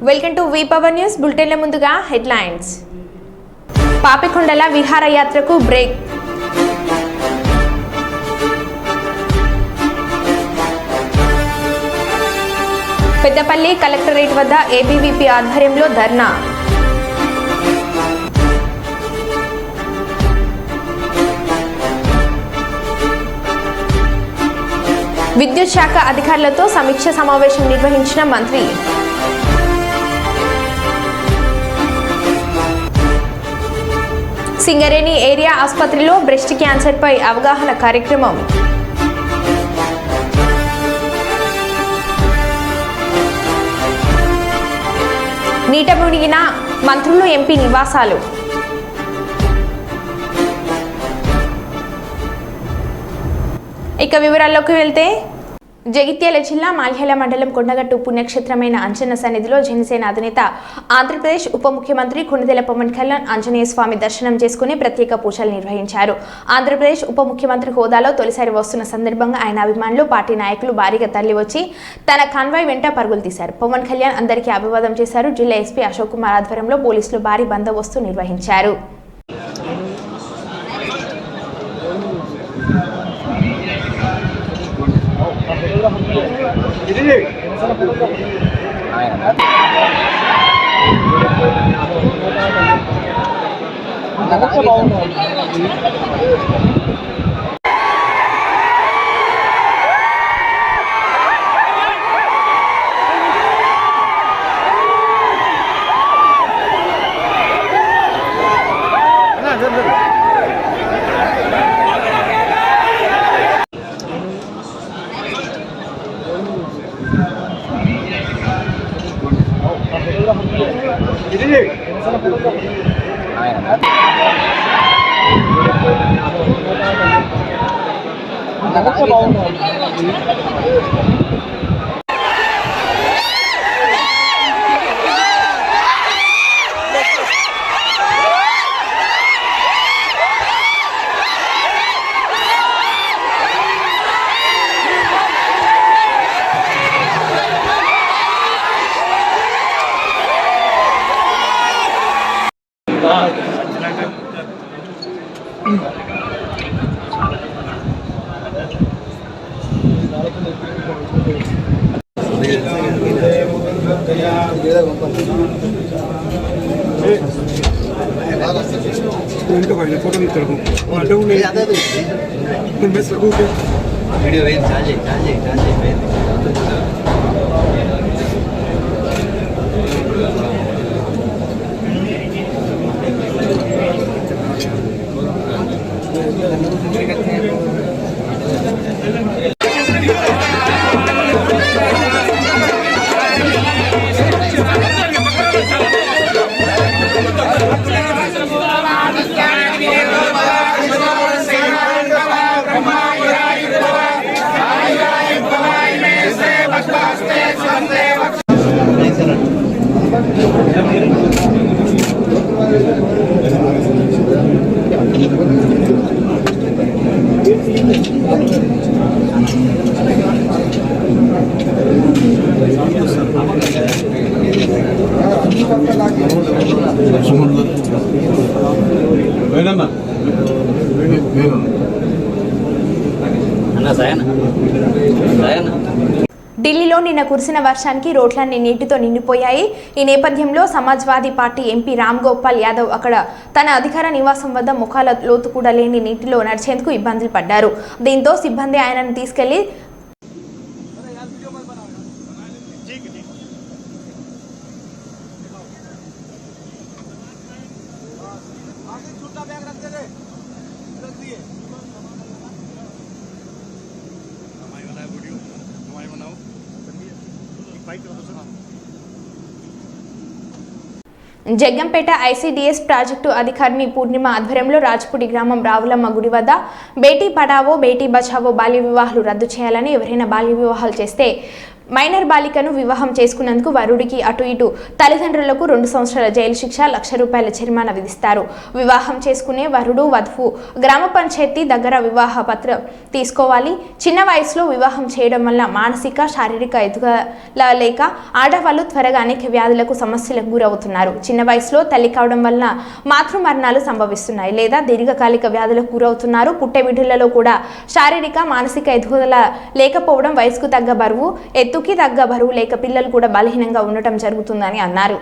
Welcome to V power news బులెటిన్ల ముందుగా headlines. పాపికొండల విహారయాత్రకు బ్రేక్. పెద్దపల్లి కలెక్టరేట్ వద్ద ఏబీవీపీ ఆధ్వర్యంలో ధర్నా. విద్యుత్ శాఖ అధికారులతో సమీక్ష సమావేశం నిర్వహించిన మంత్రి. సింగరేణి ఏరియా ఆసుపత్రిలో బ్రెస్ట్ క్యాన్సర్పై అవగాహన కార్యక్రమం. నీట మునిగిన మంత్రులు ఎంపీ నివాసాలు. ఇక వివరాల్లోకి వెళ్తే జగిత్యాల జిల్లా మాల్యాల మండలం కొండగట్టు పుణ్యక్షేత్రమైన అంజన్న సన్నిధిలో జనసేన అధినేత ఆంధ్రప్రదేశ్ ఉప ముఖ్యమంత్రి కొణిదెల పవన్ కళ్యాణ్ ఆంజనేయ స్వామి దర్శనం చేసుకుని ప్రత్యేక పూజలు నిర్వహించారు. ఆంధ్రప్రదేశ్ ఉప ముఖ్యమంత్రి హోదాలో తొలిసారి వస్తున్న సందర్భంగా ఆయన అభిమానులు పార్టీ నాయకులు భారీగా తరలివచ్చి తన కాన్వాయ్ వెంట పరుగులు తీశారు. పవన్ కళ్యాణ్ అందరికీ అభివాదం చేశారు. జిల్లా ఎస్పీ అశోక్ కుమార్ ఆధ్వర్యంలో పోలీసులు భారీ బందోబస్తు నిర్వహించారు. ఢిల్లీలో నిన్న కురిసిన వర్షానికి రోడ్లన్నీ నీటితో నిండిపోయాయి. ఈ నేపథ్యంలో సమాజ్వాదీ పార్టీ ఎంపీ రామ్ గోపాల్ యాదవ్ అక్కడ తన అధికార నివాసం వద్ద ముఖాల లోతు కూడా లేని నీటిలో నడిచేందుకు ఇబ్బందులు పడ్డారు. దీంతో సిబ్బంది ఆయనను తీసుకెళ్లి జగ్గంపేట ఐసీడీఎస్ ప్రాజెక్టు అధికారిని పూర్ణిమ ఆధ్వర్యంలో రాజ్పూడి గ్రామం రావులమ్మ గుడి వద్ద బేటీ పడావో బేటీ బచావో బాల్య వివాహాలు రద్దు చేయాలని, ఎవరైనా బాల్య వివాహాలు చేస్తే మైనర్ బాలికను వివాహం చేసుకున్నందుకు వరుడికి అటు ఇటు తల్లిదండ్రులకు 2 సంవత్సరాల జైలు శిక్ష, ₹1,00,000 జరిమానా విధిస్తారు. వివాహం చేసుకునే వరుడు వధువు గ్రామ పంచాయతీ దగ్గర వివాహ పత్రం తీసుకోవాలి. చిన్న వయసులో వివాహం చేయడం వల్ల మానసిక, శారీరక ఎదుగుదల లేక ఆడవాళ్లు త్వరగా అనేక వ్యాధులకు, సమస్యలకు గురవుతున్నారు. చిన్న వయసులో తల్లి కావడం వల్ల మాతృ మరణాలు సంభవిస్తున్నాయి లేదా దీర్ఘకాలిక వ్యాధులకు గురవుతున్నారు. పుట్టే బిడ్డలలో కూడా శారీరక, మానసిక ఎదుగుదల లేకపోవడం, వయసుకు తగ్గ బరువు, ఎత్తుకి తగ్గ బరువు లేక పిల్లలు కూడా బలహీనంగా ఉండటం జరుగుతుందని అన్నారు.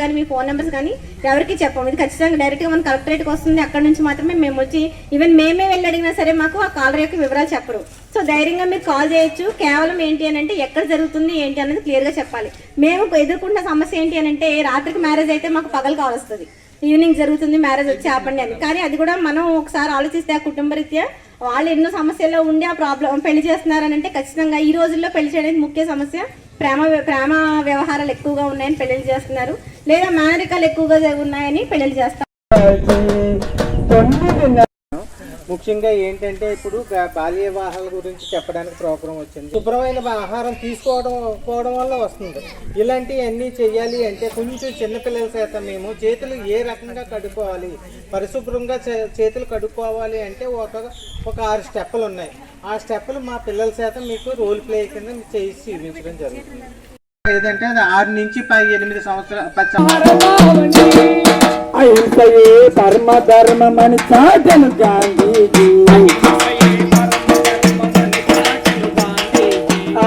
కానీ మీ ఫోన్ నెంబర్స్ కానీ ఎవరికి చెప్పము. ఇది ఖచ్చితంగా డైరెక్ట్గా మన కలెక్టరేట్కి వస్తుంది. అక్కడ నుంచి మాత్రమే మేము వచ్చి ఈవెన్ మేమే వెళ్ళి అడిగినా సరే మాకు ఆ కాలర్ యొక్క వివరాలు చెప్పరు. సో ధైర్యంగా మీరు కాల్ చేయొచ్చు. కేవలం ఏంటి అని అంటే ఎక్కడ జరుగుతుంది ఏంటి అనేది క్లియర్గా చెప్పాలి. మేము ఎదుర్కొంటున్న సమస్య ఏంటి అని అంటే రాత్రికి మ్యారేజ్ అయితే మాకు పగలు కాల్ వస్తుంది, ఈవినింగ్ జరుగుతుంది మ్యారేజ్ వచ్చి ఆపండి అని. కానీ అది కూడా మనం ఒకసారి ఆలోచిస్తే ఆ కుటుంబ రీత్యా వాళ్ళు ఎన్నో సమస్యల్లో ఉండి ఆ ప్రాబ్లం పెళ్లి చేస్తున్నారని అంటే ఖచ్చితంగా ఈ రోజుల్లో పెళ్లి చేయడానికి ముఖ్య సమస్య ప్రేమ వ్యవహారాలు ఎక్కువగా ఉన్నాయని పెళ్లిళ్ళు చేస్తున్నారు, లేదా మేనరికాలు ఎక్కువగా ఉన్నాయని పెళ్లిళ్ళు చేస్తారు. ముఖ్యంగా ఏంటంటే ఇప్పుడు బాల్య వివాహాల గురించి చెప్పడానికి ప్రోగ్రాం వచ్చింది. శుభ్రమైన ఆహారం తీసుకోవడం వల్ల వస్తుంది. ఇలాంటివన్నీ చెయ్యాలి అంటే కొంచెం చిన్నపిల్లల చేత మేము చేతులు ఏ రకంగా కడుక్కోవాలి, పరిశుభ్రంగా చేతులు కడుక్కోవాలి అంటే ఒక 6 స్టెప్పులు ఉన్నాయి. ఆ స్టెప్పులు మా పిల్లల చేత మీకు రోల్ ప్లే కింద చేసి చూపించడం జరుగుతుంది. ఏదంటే అది 6 నుంచి 8 సంవత్సరాలు అహింసయే పరమ ధర్మమని చాటను గాంధీజీ.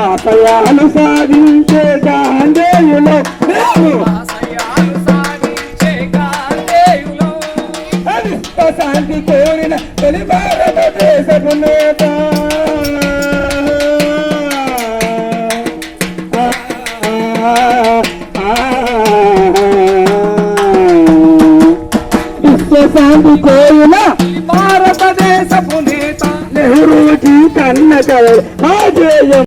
ఆశయాలు సాధించే గాంధేయులో శాంతి కోరిన తొలి భారతదేశపు నేత. శాంతి కోరిన భారతదేశపు నేత నెహ్రూజీ కన్న ఆజేయం.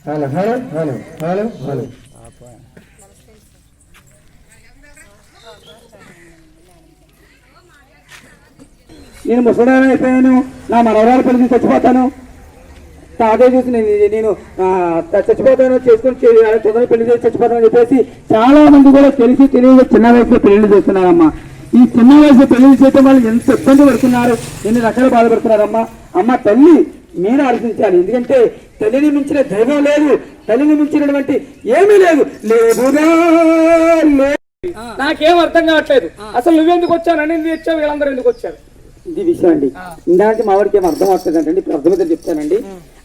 Hello hello hello hello hello నేను ముసలాన్ని అయిపోయాను, నా మనవరాలు పెళ్లి చచ్చిపోతాను, అదే చూసి నేను చచ్చిపోతాను, చేసుకుని తొందరగా పెళ్లి చేసి చచ్చిపోతాను అని చెప్పేసి చాలా మంది కూడా తెలిసి తెలియక చిన్న వయసులో పెళ్లి చేస్తున్నారమ్మా. ఈ చిన్న వయసులో పెళ్లి చేయడం వాళ్ళు ఎంత ఇబ్బంది పడుతున్నారు, ఎన్ని రకాలు బాధపడుతున్నారమ్మా. అమ్మ తల్లి మీరు ఆలోచించాలి. ఎందుకంటే తల్లిని మించిన దైవం లేదు, తల్లిని మించినటువంటి ఏమీ లేదు. లేదుగా నాకేం అర్థం కావట్లేదు. అసలు నువ్వెందుకు వచ్చావు, నన్ను ఎందుకు వచ్చావు, వీళ్ళందరూ ఎందుకు వచ్చారు? ఇది విషయం అండి. ఇందాక మా వాడికి ఏం అర్థం అవుతుందంటే ఇప్పుడు అర్థమైతే చెప్తానండి.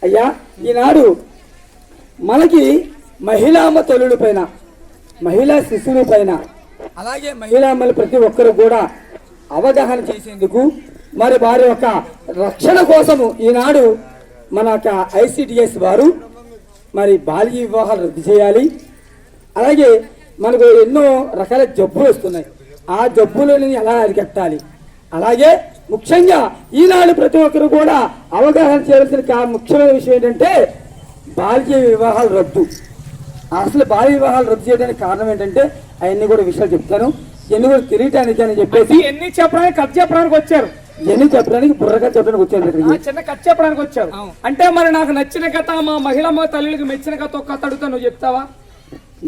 అయ్యా, ఈనాడు మనకి మహిళామ్మ తల్లుల పైన, మహిళా శిశువుల పైన, అలాగే మహిళామ్మలు ప్రతి ఒక్కరు కూడా అవగాహన చేసేందుకు, మరి వారి యొక్క రక్షణ కోసము ఈనాడు మన ICDS వారు మరి బాల్య వివాహాలు రద్దు చేయాలి. అలాగే మనకు ఎన్నో రకాల జబ్బులు వస్తున్నాయి, ఆ జబ్బులని ఎలా అరికట్టాలి. అలాగే ముఖ్యంగా ఈనాడు ప్రతి ఒక్కరు కూడా అవగాహన చేయాల్సిన ముఖ్యమైన విషయం ఏంటంటే బాల్య వివాహాలు రద్దు. అసలు బాల్య వివాహాలు రద్దు చేయడానికి కారణం ఏంటంటే అవన్నీ కూడా విషయాలు చెప్తాను, ఎన్ని కూడా తెలియటానికి అని చెప్పేసి ఎన్ని చెప్పడానికి కథ చెప్పడానికి వచ్చారు, ఎన్ని చెప్పడానికి బుర్రగా చెప్పడానికి వచ్చారు, చిన్న కథ చెప్పడానికి వచ్చారు. అంటే మరి నాకు నచ్చిన కథ, మా మహిళమ్మ తల్లికి మెచ్చిన కథ ఒక కథ అడుగుతా, నువ్వు చెప్తావా?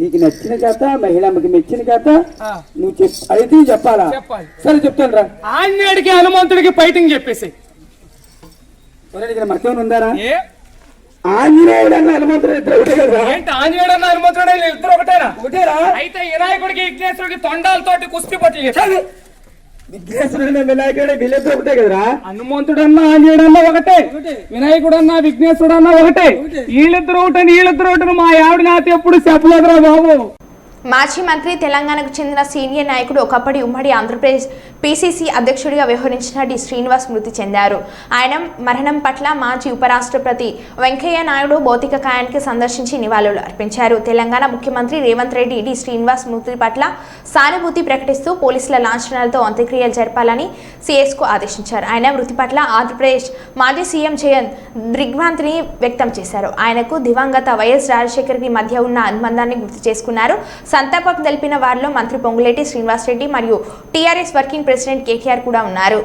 నీకు నచ్చిన కథ, మహిళమ్మకి మెచ్చిన కథ నువ్వు అయితే చెప్పాలా? సరే చెప్తాను రా. ఆంజనేయుడికి హనుమంతుడికి ఫైటింగ్ చెప్పేసి మర్తం ఉందారా? ఆంజనేయుడు అన్న హనుమంతుడు ఇద్దరు ఒకటే కదా? ఏంటి ఆంజనేయుడు అన్న హనుమంతుడు ఇద్దరు ఒకటేనా? ఒకటేరా? అయితే వినాయకుడికి విఘ్నేశ్వరుడికి తొండాలతోటి కుస్తీ పట్టి విఘ్నేశ్వరుడు వినాయకుడు వీళ్ళిద్దరు ఒకటే కదరా? హనుమంతుడన్నా ఆంజనేయుడు అన్న ఒకటే, వినాయకుడు అన్నా విఘ్నేశ్వరుడు అన్నా ఒకటే. వీళ్ళిద్దరు ఒకటని మా ఆవిడ నాతో ఎప్పుడు చెప్పలేదురా బాబు. మాజీ మంత్రి తెలంగాణకు చెందిన సీనియర్ నాయకుడు ఒకప్పటి ఉమ్మడి ఆంధ్రప్రదేశ్ పీసీసీ అధ్యక్షుడిగా వ్యవహరించిన డి శ్రీనివాస్ మృతి చెందారు. ఆయన మరణం పట్ల మాజీ ఉపరాష్ట్రపతి వెంకయ్య నాయుడు భౌతిక కాయానికి సందర్శించి నివాళులు అర్పించారు. తెలంగాణ ముఖ్యమంత్రి రేవంత్ రెడ్డి డి శ్రీనివాస్ మృతి పట్ల సానుభూతి ప్రకటిస్తూ పోలీసుల లాంఛనాలతో అంత్యక్రియలు జరపాలని సీఎస్కు ఆదేశించారు. ఆయన మృతి పట్ల ఆంధ్రప్రదేశ్ మాజీ సీఎం జగన్ దిగ్భ్రాంతిని వ్యక్తం చేశారు. ఆయనకు దివంగత వైఎస్ రాజశేఖర్కి మధ్య ఉన్న అనుబంధాన్ని గుర్తు చేసుకున్నారు. సంతాపం తెలిపిన వారిలో మంత్రి పొంగులేటి శ్రీనివాస్ రెడ్డి మరియు టీఆర్ఎస్ వర్కింగ్ ప్రెసిడెంట్ కేటీఆర్ కూడా ఉన్నారు.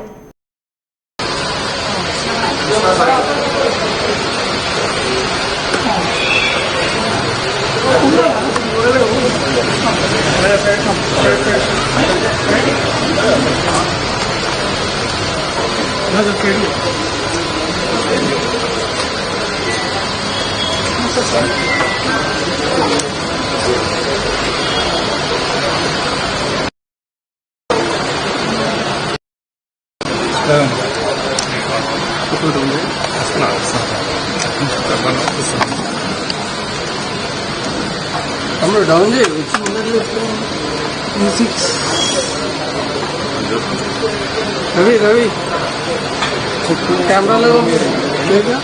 తమ్ముడు డౌన్ చేయి వచ్చి రవి రవి కెమెరాలో లేదా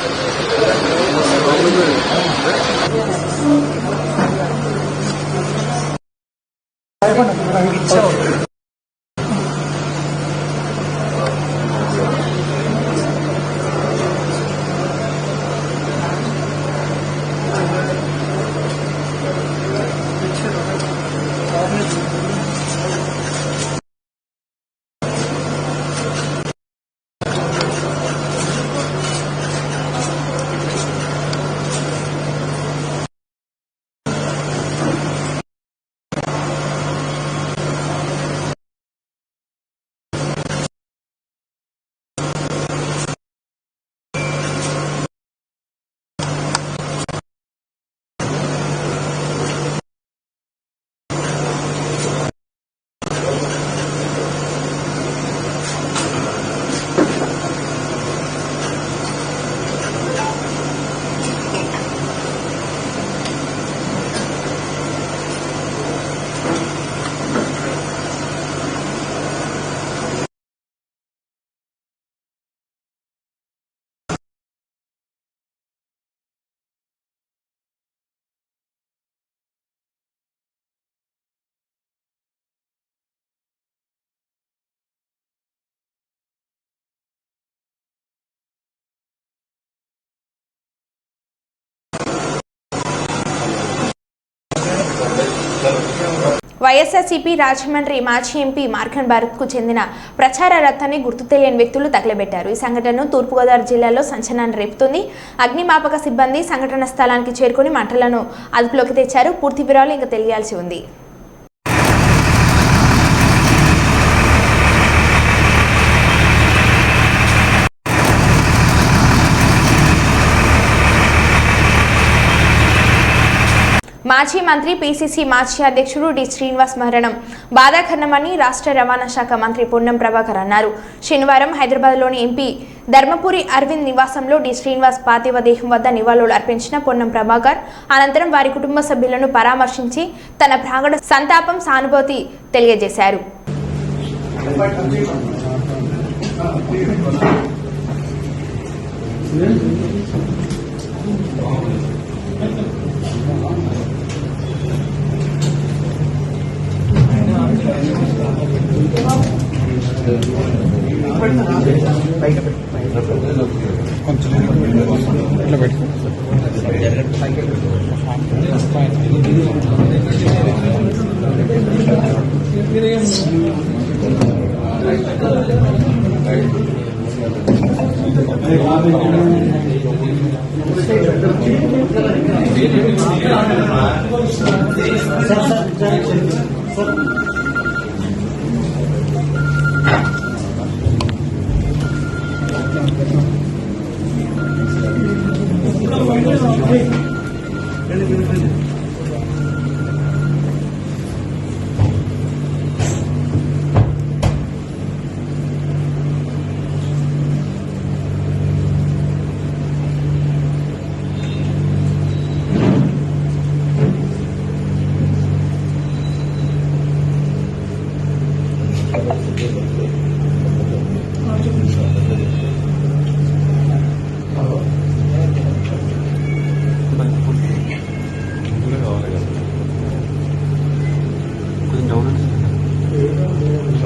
వైఎస్ఆర్సీపీ రాజమండ్రి మాజీ ఎంపీ మార్కన్ భారత్కు చెందిన ప్రచార రథాన్ని గుర్తు తెలియని వ్యక్తులు తగలబెట్టారు. ఈ సంఘటనను తూర్పుగోదావరి జిల్లాలో సంచలనాన్ని రేపుతుంది. అగ్నిమాపక సిబ్బంది సంఘటన స్థలానికి చేరుకుని మంటలను అదుపులోకి తెచ్చారు. పూర్తి వివరాలు ఇంకా తెలియాల్సి ఉంది. మాజీ మంత్రి పీసీసీ మాజీ అధ్యక్షుడు డి శ్రీనివాస్ మరణం బాధాకరమని రాష్ట్ర రవాణా శాఖ మంత్రి పొన్నం ప్రభాకర్ అన్నారు. శనివారం హైదరాబాద్లోని ఎంపీ ధర్మపురి అరవింద్ నివాసంలో డి శ్రీనివాస్ పార్థివ దేహం వద్ద నివాళులు అర్పించిన పొన్నం ప్రభాకర్ అనంతరం వారి కుటుంబ సభ్యులను పరామర్శించి తన ప్రాగడ సంతాపం సానుభూతి తెలియజేశారు.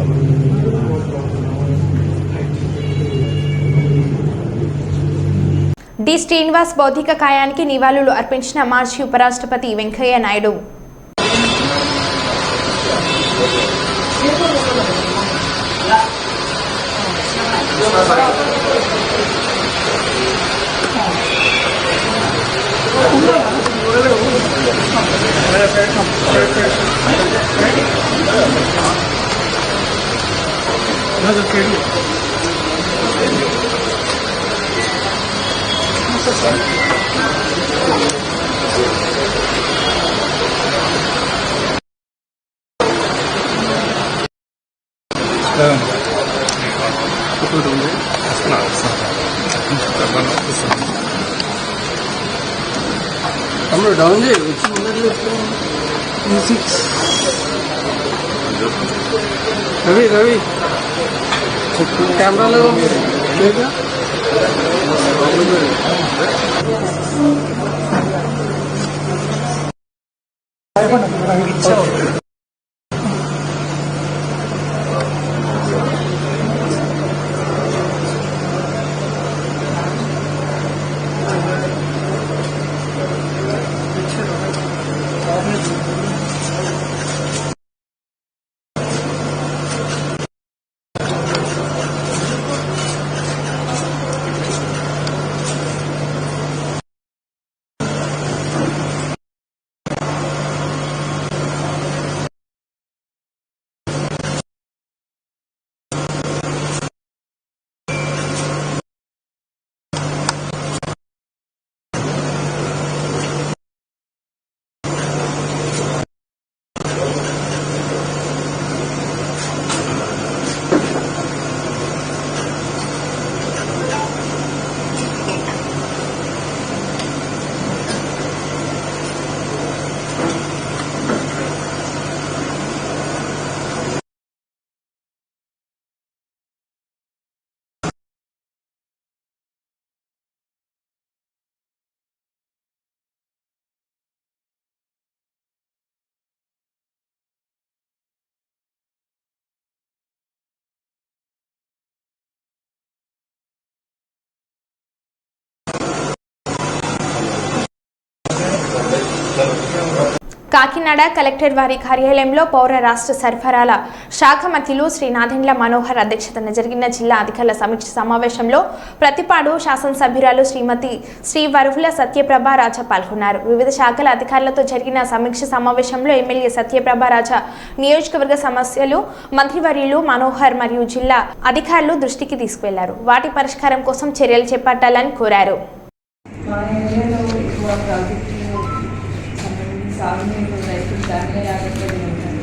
డి శ్రీనివాస్ బౌద్ధిక కాయానికి నివాళులు అర్పించిన మాజీ ఉపరాష్ట్రపతి వెంకయ్య నాయుడు. తమ్ముడు డౌన్ చేయి వచ్చి రవి రవి కెమెరాలో లేదా కాకినాడ కలెక్టర్ వారి కార్యాలయంలో పౌర రాష్ట్ర సరఫరాల శాఖ మంత్రులు శ్రీ నాదెండ్ల మనోహర్ అధ్యక్షతన జరిగిన జిల్లా అధికారుల సమీక్ష సమావేశంలో ప్రతిపాడు శాసనసభ్యురాలు శ్రీమతి శ్రీ వరువుల సత్యప్రభ రాజా పాల్గొన్నారు. వివిధ శాఖల అధికారులతో జరిగిన సమీక్ష సమావేశంలో ఎమ్మెల్యే సత్యప్రభ రాజా నియోజకవర్గ సమస్యలు మంత్రివర్యులు మనోహర్ మరియు జిల్లా అధికారులు దృష్టికి తీసుకువెళ్లారు. వాటి పరిష్కారం కోసం చర్యలు చేపట్టాలని కోరారు. సాగునీరు రైతులు దానిలో ఆధారపడి ఉంటారు.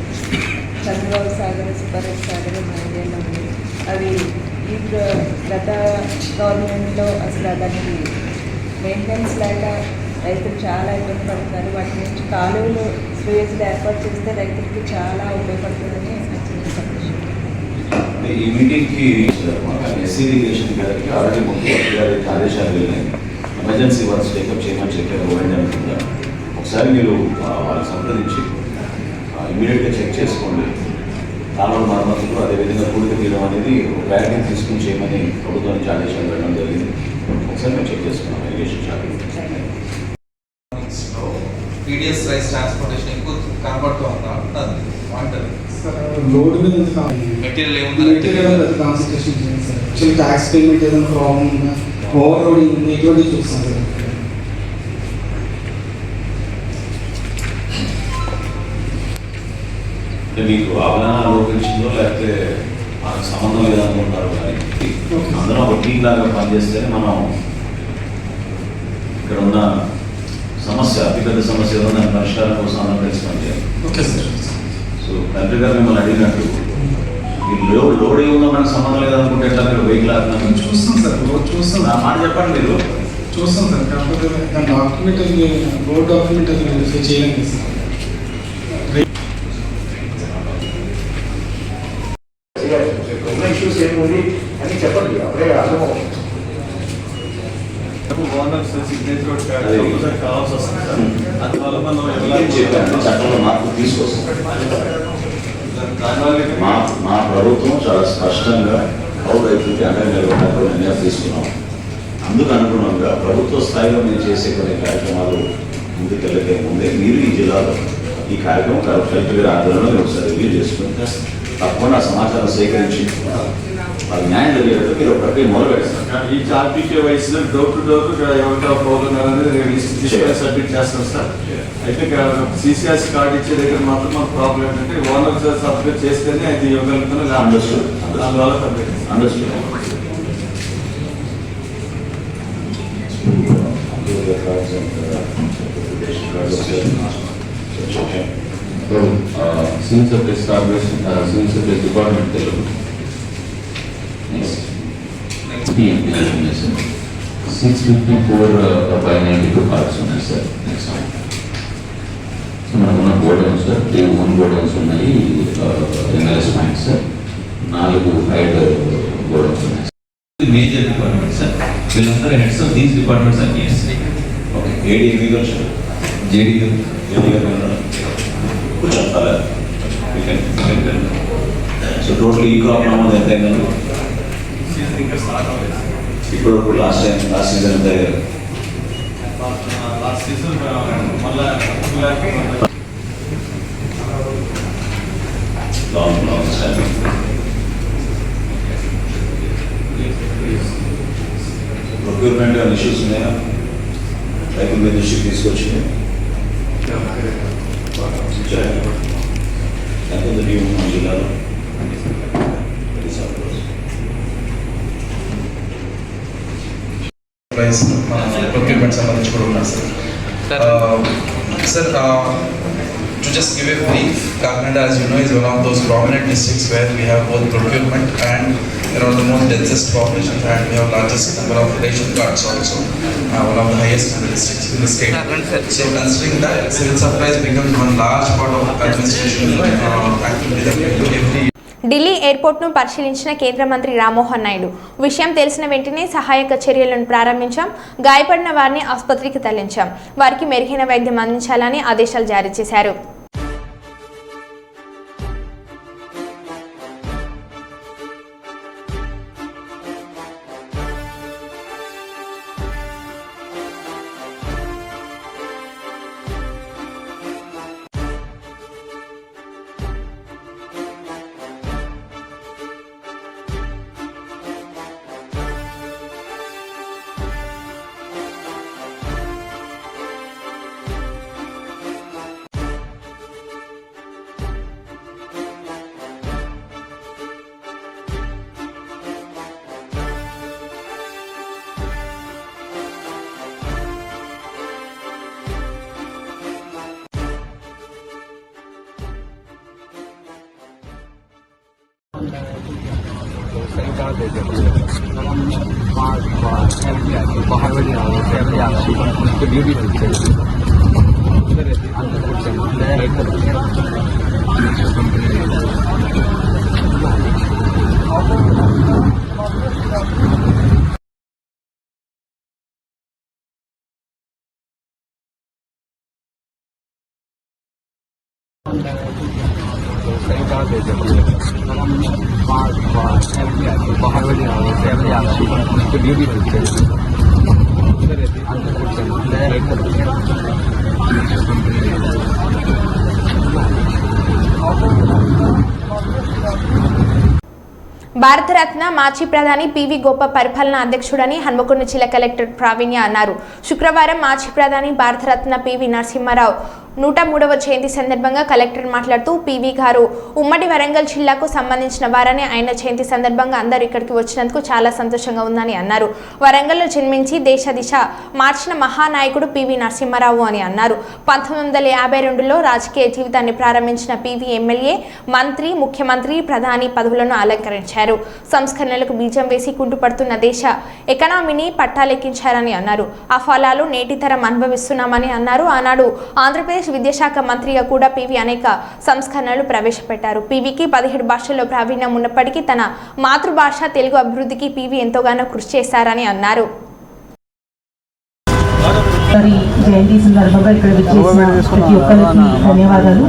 చంద్రబాబు సాగర్, సుబ్బారెడ్డి సాగర్ మైలేలో ఉంది. అవి ఈ గత గవర్నమెంట్లో అసలు దానికి మెయింటెనెన్స్ లేక రైతులు చాలా ఇబ్బంది పడుతున్నారు. వాటి నుంచి కాలువలు స్వేజ్లు ఏర్పాటు చేస్తే రైతులకి చాలా ఉపయోగపడుతుందని నచ్చిన సందేశం. ఈ మీటింగ్కి ఎస్సీ ఇరిగేషన్ గారికి ఆల్రెడీ ముఖ్యమంత్రి గారి ఆదేశాలు వెళ్ళినాయి. ఎమర్జెన్సీ వర్క్స్ టేకప్ చేయమని చెప్పారు. ఇవ్వండి అనుకుందా ఒకసారి మీరు వాళ్ళని సంప్రదించి ఇమీడియట్గా చెక్ చేసుకోండి. కాలువ మరమ్మతులు అదేవిధంగా కూడిక తీయడం అనేది బ్యాగ్ని తీసుకుని చేయమని ప్రభుత్వం నుంచి ఆదేశాలు వెళ్ళడం జరిగింది. ఒకసారి మేము చెక్ చేసుకున్నాం ఇరిగేషన్ శాఖ. పీడిఎస్ రైస్ ట్రాన్స్పోర్టేషన్ ఎక్కువ కనబడుతూ ఉందా? వాంటర్ లోడ్ మీద మెటీరియల్ ఏముంది? కాన్సన్ట్రేషన్ చేయండి సార్. యాక్చువల్లీ ట్యాక్స్ పేమెంట్ ఏదైనా ప్రాబ్లం ఉందా, ఓవర్ లోడింగ్ ఉంది, ఇటువంటివి చూస్తాం సార్. అంటే మీకు అవగాహన లోపించిందో లేకపోతే మనకు సంబంధం లేదనుకుంటారు. కానీ అందరం ఒక టీం లాగా పనిచేస్తేనే మనం ఇక్కడ ఉన్న సమస్య, అతిపెద్ద సమస్య ఏదో దాని పరిష్కారం కోసం అందరం కలిసి పనిచేయాలి. Okay sir. సో కలెక్టర్ గారు మిమ్మల్ని అడిగినట్టు ఈ లోడ్ ఏముందో మనకు సంబంధం లేదనుకుంటే ఎట్లా మీరు వెహికల్ ఆడుతున్నారు? చూస్తాం సార్, లోడ్ చూస్తాం. నా మాట చెప్పండి. మీరు చూస్తాం సార్, కాకపోతే దాని డాక్యుమెంట్ రోడ్ డాక్యుమెంట్ అది వెరిఫై చేయలేదు సార్. ఇష్యూస్ ఏముంది అని చెప్పండి, అప్పుడే అర్థమవుతుంది. చట్టంలో మార్పు తీసుకొస్తాం. మా ప్రభుత్వం చాలా స్పష్టంగా పౌర రైతులకి అండగా నిలబడడానికి నిర్ణయాలు తీసుకున్నాం. అందుకు అనుగుణంగా ప్రభుత్వ స్థాయిలో మేము చేసే కొన్ని కార్యక్రమాలు ముందుకెళ్ళకే ముందే మీరు ఈ జిల్లాలో ఈ కార్యక్రమం కలెక్టర్ గారి ఆధ్వర్యంలో ఒకసారి రివ్యూ చేసుకుంటే తప్పకుండా సమాచారం సేకరించి వాళ్ళకి న్యాయం జరిగేటప్పుడు మీరు ఒక ప్రక్రియ మొదలు పెడతారు. ఈ ఆర్టీకే వయసులో డోర్ టు డోర్ ఎవరితో ప్రాబ్లం అనేది సబ్మిట్ చేస్తాం సార్. అయితే సిసిఆర్సి కార్డు ఇచ్చే దగ్గర మాత్రం మన ప్రాబ్లం ఏంటంటే ఓనర్ సబ్మిట్ చేస్తేనే అది ఇవ్వగలుగుతున్నా. అందువల్ల civil supplies corporation civil supplies department Telugu 654 by 92 cards ఉన్నాయి సార్. నెక్స్ట్ మనకున్న గోడౌన్స్ సార్ 1 గోడౌన్స్ ఉన్నాయి, ఎన్ఎల్ఎస్ పాయింట్ సార్ 4 హైడ్ గోడౌన్స్ ఉన్నాయి. Major department sir. వీళ్ళందరూ heads of these departments are here. Okay, AD agriculture, JD కొంచెం సో టోటల్ ఈ క్రాప్ నమోదు ఎంత అయిందండి? ఇప్పుడు లాస్ట్ సీజన్ ఎంత అయ్యారు? ప్రొక్యూర్మెంట్ ఇష్యూస్ ఉన్నాయా? రైతుల మీద దృష్టికి తీసుకొచ్చింది ఎంత మన జిల్లాలో ప్రైస్ ప్రొక్యూర్మెంట్ సంబంధించి కూడా ఉన్నారు sir. To just give a brief, Kakinada, as you know, is one of those prominent districts where we have both procurement and the most densest population, and we have largest number of ration cards also, one of the highest in the districts in the state. So considering that, civil supplies becomes one large part of administration activity that we do every year. Delhi ఎయిర్పోర్ట్ను పరిశీలించిన కేంద్ర మంత్రి రామ్మోహన్ నాయుడు విషయం తెలిసిన వెంటనే సహాయక చర్యలను ప్రారంభించాం, గాయపడిన వారిని ఆసుపత్రికి తరలించాం, వారికి మెరుగైన వైద్యం అందించాలని ఆదేశాలు జారీ చేశారు. భారతరత్న మాజీ ప్రధాని పివి గోప పరిపాలనా అధ్యక్షుడని హన్మకొండ జిల్లా కలెక్టర్ ప్రావీణ్య అన్నారు. శుక్రవారం మాజీ ప్రధాని భారతరత్న పివి నరసింహారావు 103వ జయంతి సందర్భంగా కలెక్టర్ మాట్లాడుతూ పివి గారు ఉమ్మడి వరంగల్ జిల్లాకు సంబంధించిన వారని, ఆయన జయంతి సందర్భంగా అందరూ ఇక్కడికి వచ్చినందుకు చాలా సంతోషంగా ఉందని అన్నారు. వరంగల్లో జన్మించి దేశ దిశ మార్చిన మహానాయకుడు పివి నరసింహారావు అని అన్నారు. 1952లో రాజకీయ జీవితాన్ని ప్రారంభించిన పివి ఎమ్మెల్యే, మంత్రి, ముఖ్యమంత్రి, ప్రధాని పదవులను అలంకరించారు. సంస్కరణలకు బీజం వేసి కుంటుపడుతున్న దేశ ఎకానమీని పట్టాలెక్కించారని అన్నారు. ఆ ఫలాలు నేటి తరం అనుభవిస్తున్నామని అన్నారు. ఆనాడు ఆంధ్రప్రదేశ్ విద్యాశాఖ మంత్రిగా కూడా పివి అనేక సంస్కరణలు ప్రవేశపెట్టారు. పివికి 17 భాషల్లో ప్రావీణ్యం ఉన్నప్పటికీ తన మాతృభాష తెలుగు అభివృద్ధికి పివి ఎంతోగానో కృషి చేశారని అన్నారు. జయంతి సందర్భంగా ఇక్కడ విచ్చేసిన ప్రతి ఒక్కరికి ధన్యవాదాలు.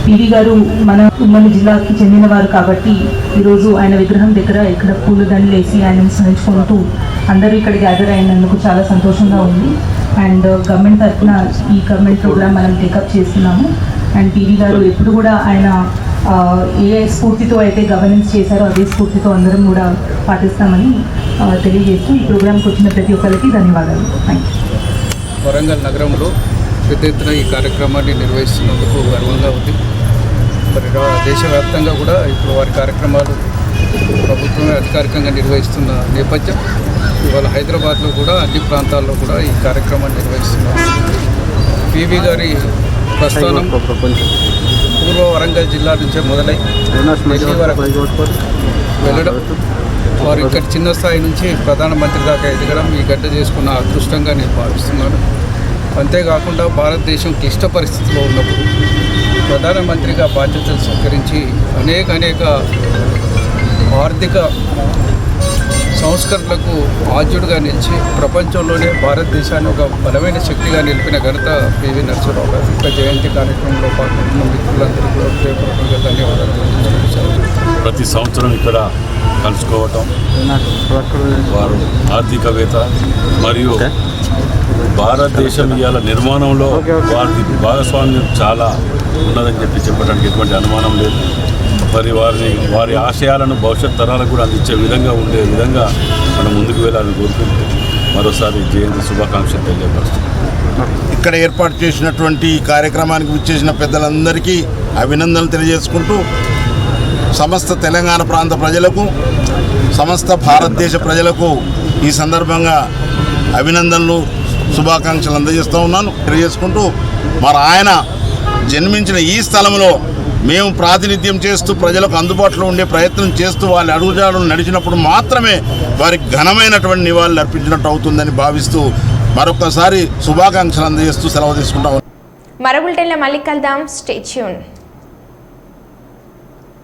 పివి గారు మన ఉమ్మడి జిల్లాకి చెందినవారు కాబట్టి ఈరోజు ఆయన విగ్రహం దగ్గర ఇక్కడ పూలదండలు వేసి ఆయన స్మరించుకుంటూ అందరూ ఇక్కడ గ్యాదర్ అయినందుకు చాలా సంతోషంగా ఉంది. అండ్ గవర్నమెంట్ తరఫున ఈ గవర్నమెంట్ ప్రోగ్రామ్ మనం టేకప్ చేస్తున్నాము. అండ్ పివి గారు ఎప్పుడు కూడా ఆయన ఏ స్ఫూర్తితో అయితే గవర్నెన్స్ చేశారో అదే స్ఫూర్తితో అందరం కూడా పాటిస్తామని తెలియజేస్తూ ఈ ప్రోగ్రామ్కి వచ్చిన ప్రతి ఒక్కరికి ధన్యవాదాలు. Thank you. వరంగల్ నగరంలో పెద్ద ఎత్తున ఈ కార్యక్రమాన్ని నిర్వహిస్తున్నందుకు గర్వంగా ఉంది. మరి దేశవ్యాప్తంగా కూడా ఇప్పుడు వారి కార్యక్రమాలు ప్రభుత్వమే అధికారికంగా నిర్వహిస్తున్న నేపథ్యం ఇవాళ హైదరాబాద్లో కూడా అన్ని ప్రాంతాల్లో కూడా ఈ కార్యక్రమాన్ని నిర్వహిస్తున్నారు. పివి గారి ప్రస్థానం పూర్వ వరంగల్ జిల్లా నుంచే మొదలై ఢిల్లీ వరకు వెళ్ళడం, వారు ఇక్కడ చిన్న స్థాయి నుంచి ప్రధానమంత్రి దాకా ఎదగడం ఈ గడ్డ చేసుకున్న అదృష్టంగా నేను భావిస్తున్నాను. అంతేకాకుండా భారతదేశం క్లిష్ట పరిస్థితిలో ఉన్నప్పుడు ప్రధానమంత్రిగా బాధ్యతలు స్వీకరించి అనేక ఆర్థిక సంస్కరణలకు ఆద్యుడిగా నిలిచి ప్రపంచంలోనే భారతదేశాన్ని ఒక బలమైన శక్తిగా నిలిపిన ఘనత పివి నరసింహరావు గారు. ఇంకా జయంతి కార్యక్రమంలో పాల్గొన్న మిత్రులందరూ కూడా హృదయపూర్వకంగా ధన్యవాదాలు తెలియజేశారు. ప్రతి సంవత్సరం ఇక్కడ కలుసుకోవటం, వారు ఆర్థికవేత్త మరియు భారతదేశం ఇవాళ నిర్మాణంలో వారి భాగస్వామ్యం చాలా ఉన్నదని చెప్పడానికి ఎటువంటి అనుమానం లేదు. మరి వారి ఆశయాలను భవిష్యత్ తరాలకు కూడా అందించే విధంగా ఉండే విధంగా మనం ముందుకు వెళ్ళాలని కోరుకుంటూ మరోసారి జయంతి శుభాకాంక్షలు తెలియపరుస్తున్నాం. ఇక్కడ ఏర్పాటు చేసినటువంటి కార్యక్రమానికి విచ్చేసిన పెద్దలందరికీ అభినందనలు తెలియజేసుకుంటూ సమస్త తెలంగాణ ప్రాంత ప్రజలకు, సమస్త భారతదేశ ప్రజలకు ఈ సందర్భంగా అభినందనలు శుభాకాంక్షలు అందజేస్తూ ఉన్నాను. తెలియజేసుకుంటూ మరి ఆయన జన్మించిన ఈ స్థలంలో మేము ప్రాతినిధ్యం చేస్తూ ప్రజలకు అందుబాటులో ఉండే ప్రయత్నం చేస్తూ వాళ్ళ అడుగుజాడలు నడిచినప్పుడు మాత్రమే వారికి ఘనమైనటువంటి నివాళులు అర్పించినట్టు అవుతుందని భావిస్తూ మరొకసారి శుభాకాంక్షలు అందజేస్తూ సెలవు తీసుకుంటాం. మరో బులెటిన్లో మళ్ళీ కలుద్దాం. Stay tune.